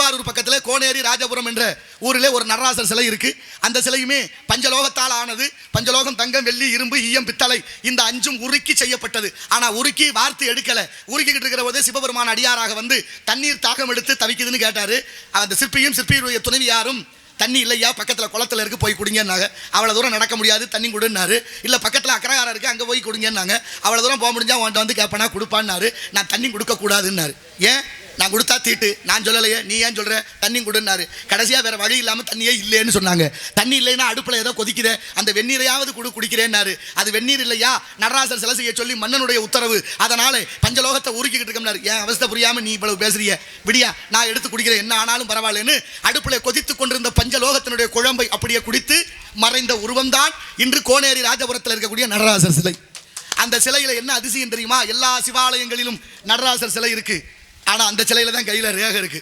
திருவாரூர் பக்கத்தில் கோனேரி ராஜபுரம் என்ற ஊரில் ஒரு நடராசர் சிலை இருக்கு. அந்த சிலையுமே பஞ்சலோகத்தால் ஆனது. பஞ்சலோகம் தங்கம், வெள்ளி, இரும்பு, ஈயம், பித்தளை இந்த அஞ்சும் உருக்கி செய்யப்பட்டது. ஆனா உருக்கி வார்த்து எடுக்கல. உருக்கிட்டு இருக்கிற போதே சிவபெருமான் அடியாராக வந்து தண்ணீர் தாகம் எடுத்து தவிக்குதுன்னு கேட்டாரு. அந்த சிற்பியும் சிற்பியுடைய துணைவியாரும் தண்ணி இல்லையா, பக்கத்தில் குளத்தில் இருக்கு, போய் குடிங்கன்னாங்க. அவ்வளோ தூரம் நடக்க முடியாது, தண்ணி கொடுன்னாரு. இல்லை பக்கத்தில் அக்கரகாரம் இருக்கு, அங்கே போய் குடிங்கன்னாங்க. அவ்வளோ தூரம் போக முடிஞ்சா உன்ட்ட வந்து கேட்பனா கொடுப்பான்னாரு. நான் தண்ணி கொடுக்கக்கூடாதுன்னாரு. ஏன்? நான் கொடுத்தா தீட்டு, நான் சொல்லலையே, நீ ஏன் சொல்ற, தண்ணி கொடுன்னாரு. கடைசியாக வேற வழி இல்லாமல் தண்ணியே இல்லைன்னு சொன்னாங்க. தண்ணி இல்லைன்னா அடுப்பில் ஏதோ கொதிக்குதே, அந்த வெந்நீரையாவது குடிக்கிறேன்னாரு. அது வெந்நீர் இல்லையா, நடராசர் சிலை செய்ய சொல்லி மன்னனுடைய உத்தரவு, அதனால பஞ்சலோகத்தை உருக்கிக்கிட்டு இருக்கோம்னாரு. ஏன் அவஸ்தை புரியாம நீ இவ்வளவு பேசுறிய, விடியா நான் எடுத்து குடிக்கிறேன், என்ன ஆனாலும் பரவாயில்லன்னு அடுப்பில் கொதித்து கொண்டிருந்த பஞ்சலோகத்தினுடைய குழம்பை அப்படியே குடித்து மறைந்த உருவம்தான் இன்று கோனேரி ராஜபுரத்தில் இருக்கக்கூடிய நடராசர் சிலை. அந்த சிலையில என்ன அதிசயம் தெரியுமா? எல்லா சிவாலயங்களிலும் நடராசர் சிலை இருக்கு. ஆனா அந்த சிலையில தான் கையில ரேகை இருக்கு.